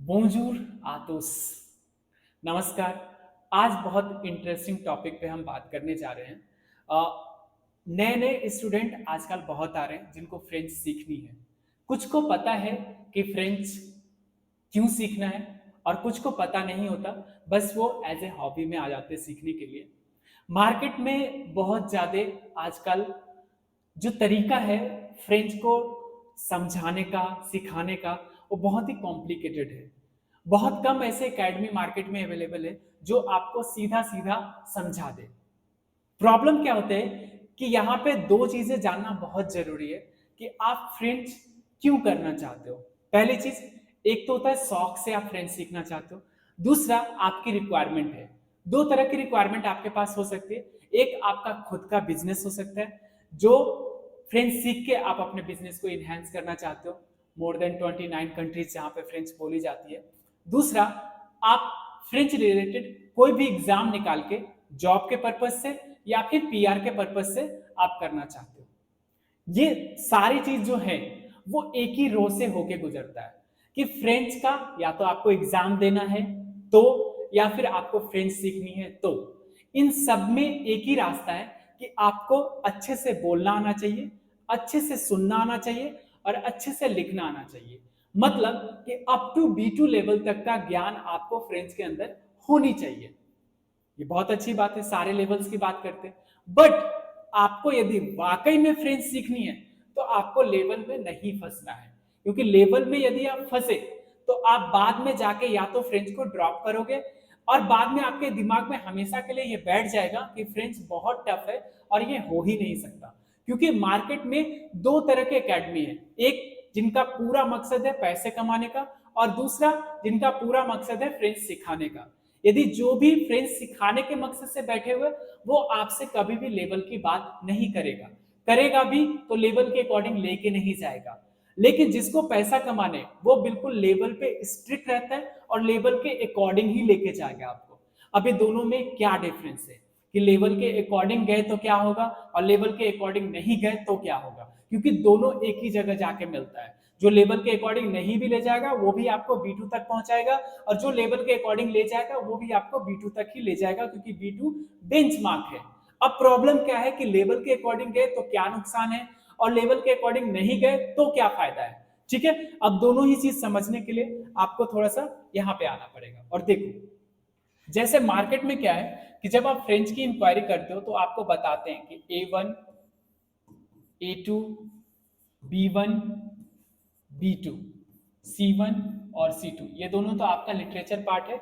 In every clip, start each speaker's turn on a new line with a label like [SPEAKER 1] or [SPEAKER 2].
[SPEAKER 1] बोंजूर आतोस। नमस्कार। आज बहुत इंटरेस्टिंग टॉपिक पे हम बात करने जा रहे हैं। नए नए स्टूडेंट आजकल बहुत आ रहे हैं जिनको फ्रेंच सीखनी है। कुछ को पता है कि फ्रेंच क्यों सीखना है और कुछ को पता नहीं होता, बस वो एज ए हॉबी में आ जाते हैं सीखने के लिए। मार्केट में बहुत ज़्यादा आजकल जो तरीका है फ्रेंच को समझाने का, सिखाने का, वो बहुत ही कॉम्प्लिकेटेड है। बहुत कम ऐसे एकेडमी मार्केट में अवेलेबल है जो आपको सीधा सीधा समझा दे। प्रॉब्लम क्या होता है कि यहाँ पे दो चीजें जानना बहुत जरूरी है कि आप फ्रेंच क्यों करना चाहते हो। पहली चीज, एक तो होता है शौक से आप फ्रेंच सीखना चाहते हो, दूसरा आपकी रिक्वायरमेंट है। दो तरह की रिक्वायरमेंट आपके पास हो सकती है। एक आपका खुद का बिजनेस हो सकता है, जो फ्रेंच सीख के आप अपने बिजनेस को इनहेंस करना चाहते हो। मोर देन 29 कंट्रीज जहाँ पे फ्रेंच बोली जाती है। दूसरा, आप फ्रेंच रिलेटेड कोई भी एग्जाम निकाल के जॉब के पर्पज से या फिर पीआर के पर्पज से आप करना चाहते हो। ये सारी चीज जो है वो एक ही रो से होके गुजरता है कि फ्रेंच का या तो आपको एग्जाम देना है तो, या फिर आपको फ्रेंच सीखनी है तो। इन सब में एक ही रास्ता है कि आपको अच्छे से बोलना आना चाहिए, अच्छे से सुनना आना चाहिए और अच्छे से लिखना आना चाहिए। मतलब कि अप टू B2 लेवल तक का ज्ञान आपको फ्रेंच के अंदर होनी चाहिए। ये बहुत अच्छी बात है, सारे लेवल्स की बात करते हैं। बट आपको यदि वाकई में फ्रेंच सीखनी है तो आपको लेवल में नहीं फंसना है, क्योंकि लेवल में यदि आप फंसे तो आप बाद में जाके या तो फ्रेंच को ड्रॉप करोगे और बाद में आपके दिमाग में हमेशा के लिए ये बैठ जाएगा कि फ्रेंच बहुत टफ है और ये हो ही नहीं सकता। क्योंकि मार्केट में दो तरह के एकेडमी है, एक जिनका पूरा मकसद है पैसे कमाने का और दूसरा जिनका पूरा मकसद है फ्रेंच सिखाने का। यदि जो भी फ्रेंच सिखाने के मकसद से बैठे हुए, वो आपसे कभी भी लेवल की बात नहीं करेगा, करेगा भी तो लेवल के अकॉर्डिंग लेके नहीं जाएगा। लेकिन जिसको पैसा कमाने, वो बिल्कुल लेवल पे स्ट्रिक्ट रहता है और लेवल के अकॉर्डिंग ही लेके जाएगा आपको। अब ये दोनों में क्या डिफरेंस है कि लेवल के अकॉर्डिंग गए तो क्या होगा और लेवल के अकॉर्डिंग नहीं गए तो क्या होगा, क्योंकि दोनों एक ही जगह जाके मिलता है। जो लेवल के अकॉर्डिंग नहीं भी ले जाएगा वो भी आपको B2 तक पहुंचाएगा, और जो लेवल के अकॉर्डिंग ले जाएगा वो भी आपको B2 तक ही ले जाएगा, क्योंकि B2 बेंचमार्क है। अब प्रॉब्लम क्या है कि लेवल के अकॉर्डिंग गए तो क्या नुकसान है और लेवल के अकॉर्डिंग नहीं गए तो क्या फायदा है। ठीक है, अब दोनों ही चीज समझने के लिए आपको थोड़ा सा यहाँ पे आना पड़ेगा। और देखो, जैसे मार्केट में क्या है कि जब आप फ्रेंच की इंक्वायरी करते हो तो आपको बताते हैं कि A1, A2, B1, B2, C1 और C2, ये दोनों तो आपका लिटरेचर पार्ट है।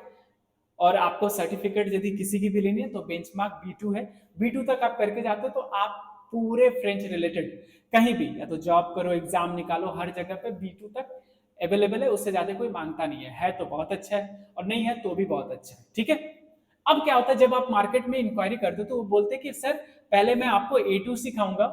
[SPEAKER 1] और आपको सर्टिफिकेट यदि किसी की भी लेनी है तो बेंचमार्क B2 है। B2 तक आप करके जाते हो तो आप पूरे फ्रेंच रिलेटेड कहीं भी या तो जॉब करो, एग्जाम निकालो, हर जगह पे B2 तक अवेलेबल है। उससे ज्यादा कोई मांगता नहीं है तो बहुत अच्छा है और नहीं है तो भी बहुत अच्छा है। ठीक है, अब क्या होता है जब आप मार्केट में इंक्वायरी करते हो तो वो बोलते हैं कि सर पहले मैं आपको A2 सिखाऊंगा,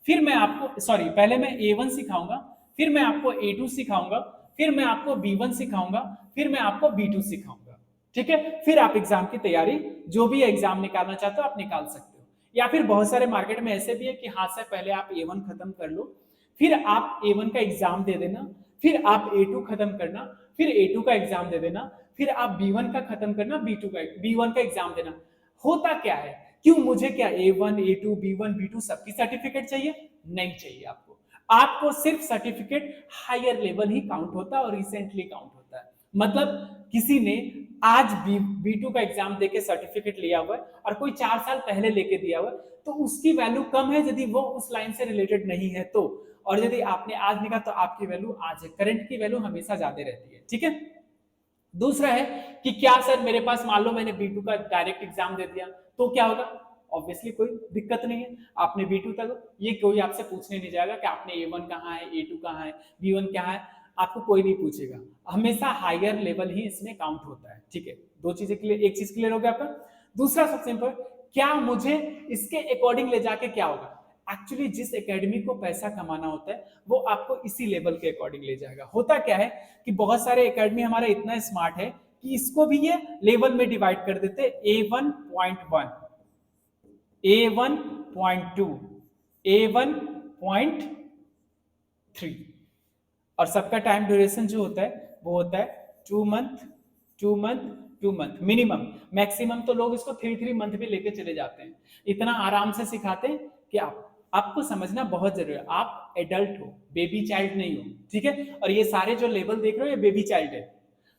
[SPEAKER 1] फिर मैं आपको सॉरी पहले मैं A1 सिखाऊंगा, फिर मैं आपको A2 सिखाऊंगा, फिर मैं आपको B1 सिखाऊंगा, फिर मैं आपको B2 सिखाऊंगा। ठीक है, फिर आप एग्जाम की तैयारी, जो भी एग्जाम निकालना चाहते हो आप निकाल सकते हो। या फिर बहुत सारे मार्केट में ऐसे भी है कि हाँ सर पहले आप A1 खत्म कर लो, फिर आप A1 का एग्जाम दे देना, फिर आप A2 खत्म करना, फिर A2 का एग्जाम दे देना, फिर आप B1 का खत्म करना, B1 का एग्जाम देना। होता क्या है, क्यों मुझे क्या A1, A2, B1, B2 सबकी सर्टिफिकेट चाहिए? नहीं चाहिए आपको। आपको सिर्फ सर्टिफिकेट हायर लेवल ही काउंट होता है और रिसेंटली काउंट होता है। मतलब किसी ने आज B2 का एग्जाम देके सर्टिफिकेट लिया हुआ है और कोई 4 साल पहले लेके दिया हुआ है, तो उसकी वैल्यू कम है यदि वो उस लाइन से रिलेटेड नहीं है तो। और यदि आपने आज निकाला तो आपकी वैल्यू आज है, करंट की वैल्यू हमेशा ज्यादा रहती है। ठीक है, दूसरा है कि क्या सर मेरे पास मान लो मैंने B2 का डायरेक्ट एग्जाम दे दिया तो क्या होगा? ऑब्वियसली कोई दिक्कत नहीं है, आपने B2 तक, ये कोई आपसे पूछने नहीं जाएगा कि आपने A1 कहाँ है, A2 कहाँ है, B1 क्या है, आपको कोई नहीं पूछेगा। हमेशा हायर लेवल ही इसमें काउंट होता है। ठीक है, दो चीजें क्लियर, एक चीज क्लियर हो गया आपका। दूसरा सबसे इंपॉर्टेंट, क्या मुझे इसके अकॉर्डिंग ले जाके क्या होगा? एक्चुअली जिस एकेडमी को पैसा कमाना होता है वो आपको इसी लेवल के अकॉर्डिंग ले जाएगा। होता क्या है कि बहुत सारे एकेडमी हमारा इतना स्मार्ट है कि इसको भी ये लेवल में डिवाइड कर देते, A1.1, A1.2, A1.3, और सबका टाइम ड्यूरेशन जो होता है वो होता है 2 month 2 month 2 month minimum, maximum तो लोग इसको 3 मंथ भी लेके चले जाते हैं। इतना आराम से सिखाते हैं कि आपको समझना बहुत जरूरी है। आप एडल्ट हो, बेबी चाइल्ड नहीं हो, ठीक है। और ये सारे जो लेवल देख रहे हो ये बेबी चाइल्ड है,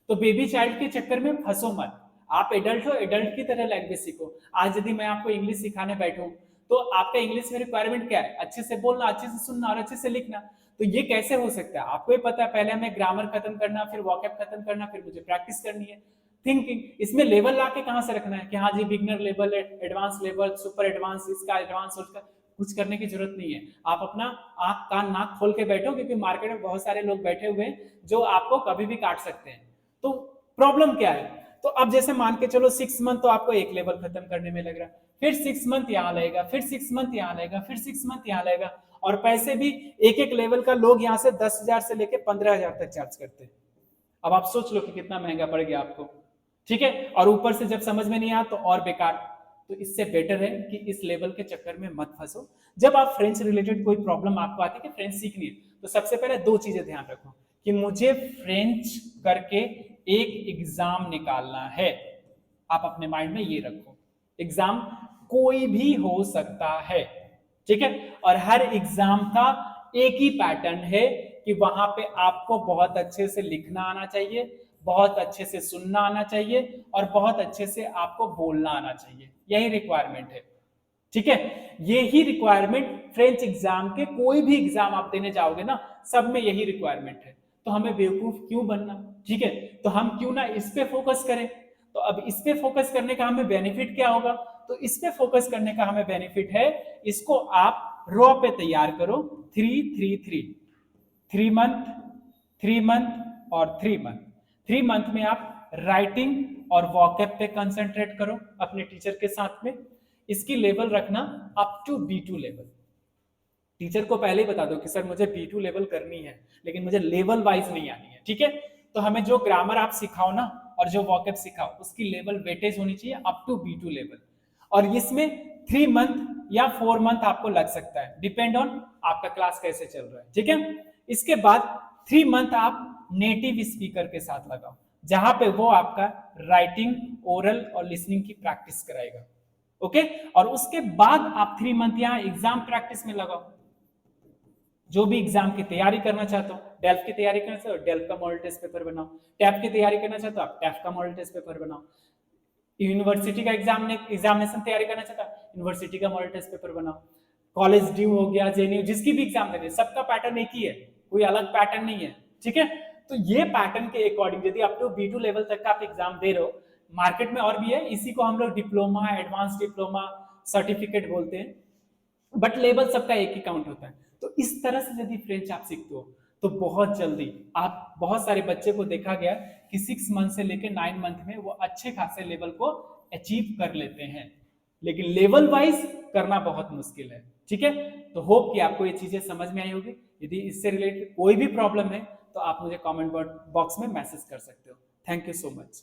[SPEAKER 1] तो बेबी चाइल्ड के चक्कर में फंसो मत। आप एडल्ट हो, एडल्ट की तरह लैंग्वेज सीखो। आज यदि मैं आपको इंग्लिश सिखाने बैठूं तो आपका इंग्लिश में रिक्वायरमेंट क्या है? अच्छे से बोलना, अच्छे से सुनना और अच्छे से लिखना। तो ये कैसे हो सकता है? आपको ही पता है, पहले हमें ग्रामर खत्म करना, फिर वॉकैब खत्म करना, फिर मुझे प्रैक्टिस करनी है। थिंकिंग, इसमें लेवल लाके कहां से रखना है कि हाँ जी beginner level, advance level, super advance, इसका एडवांस, उसका कुछ करने की जरूरत नहीं है। आप अपना आंख कान नाक खोल के बैठो, क्योंकि मार्केट में बहुत सारे लोग बैठे हुए हैं जो आपको कभी भी काट सकते हैं। तो प्रॉब्लम क्या है? तो अब जैसे मान के चलो 6 मंथ तो आपको एक लेवल खत्म करने में लग रहा है, फिर 6 मंथ यहाँ लगेगा, फिर 6 मंथ यहाँ लगेगा, फिर 6 मंथ यहाँ लगेगा, और पैसे भी एक एक लेवल का लोग यहाँ से 10,000 से लेके 15,000 तक चार्ज करते हैं। अब आप सोच लो कि कितना महंगा पड़ गया आपको, ठीक है। और ऊपर से जब समझ में नहीं आया तो और बेकार। तो इससे बेटर है कि इस लेवल के चक्कर में मत फंसो। जब आप फ्रेंच रिलेटेड कोई प्रॉब्लम आपको आती है कि फ्रेंच सीखनी है, तो सबसे पहले 2 चीजें ध्यान रखो कि मुझे फ्रेंच करके एक एग्जाम निकालना है। आप अपने माइंड में ये रखो, एग्जाम कोई भी हो सकता है, ठीक है। और हर एग्जाम का एक ही पैटर्न है कि वहां पे आपको बहुत अच्छे से लिखना आना चाहिए, बहुत अच्छे से सुनना आना चाहिए, और बहुत अच्छे से आपको बोलना आना चाहिए। यही रिक्वायरमेंट है, ठीक है। यही रिक्वायरमेंट फ्रेंच एग्जाम के, कोई भी एग्जाम आप देने जाओगे ना, सब में यही रिक्वायरमेंट है। तो हमें बेवकूफ क्यों बनना, ठीक है। तो हम क्यों ना इस पे फोकस करें। तो अब इस पे फोकस करने का हमें बेनिफिट क्या होगा? तो इस पे फोकस करने का हमें बेनिफिट है, इसको आप रॉ पे तैयार करो, 3-3-3, 3 मंथ 3 मंथ और 3 मंथ। 3 मंथ में आप राइटिंग और वॉकअप पे कंसंट्रेट करो अपने टीचर के साथ में। इसकी लेवल रखना up to B2 level. Teacher को पहले ही बता दो कि सर मुझे B2 लेवल करनी है, लेकिन मुझे लेवल वाइज नहीं आनी है, ठीक है। तो हमें जो ग्रामर आप सिखाओ ना और जो वॉकअप सिखाओ, उसकी लेवल वेटेज होनी चाहिए अप टू B2 लेवल। और इसमें 3 मंथ या 4 मंथ आपको लग सकता है, डिपेंड ऑन आपका क्लास कैसे चल रहा है, ठीक है। इसके बाद 3 मंथ आप नेटिव स्पीकर के साथ लगाओ, जहां पे वो आपका राइटिंग, ओरल और लिसनिंग की प्रैक्टिस कराएगा, ओके। और उसके बाद आप 3 मंथ यहाँ एग्जाम प्रैक्टिस में लगाओ। जो भी एग्जाम की तैयारी करना चाहते हो, डेल्फ की तैयारी करना चाहते हो, डेल्फ का मॉडल टेस्ट पेपर बनाओ। टैप की तैयारी करना चाहते हो, आप टैप का मॉडल टेस्ट पेपर बनाओ। यूनिवर्सिटी का एग्जामिनेशन तैयारी करना चाहता है, यूनिवर्सिटी का मॉडल टेस्ट पेपर बनाओ। कॉलेज ड्यू हो गया, जेएनयू, जिसकी भी एग्जाम देने, सबका पैटर्न एक ही है, कोई अलग पैटर्न नहीं है, ठीक है। तो ये पैटर्न के अकॉर्डिंग यदि अप टू B2 लेवल तक का आप एग्जाम दे रहे हो, मार्केट में और भी है, इसी को हम लोग डिप्लोमा, एडवांस डिप्लोमा, सर्टिफिकेट बोलते हैं, बट लेवल सबका एक ही काउंट होता है। तो इस तरह से यदि फ्रेंच आप सीखते हो तो बहुत जल्दी आप, बहुत सारे बच्चे को देखा गया कि 6 मंथ से लेकर 9 मंथ में वो अच्छे खासे लेवल को अचीव कर लेते हैं, लेकिन लेवल वाइज करना बहुत मुश्किल है, ठीक है। तो होप कि आपको ये चीजें समझ में आई होगी। यदि इससे रिलेटेड कोई भी प्रॉब्लम है तो आप मुझे कमेंट बॉक्स में मैसेज कर सकते हो। Thank you so much.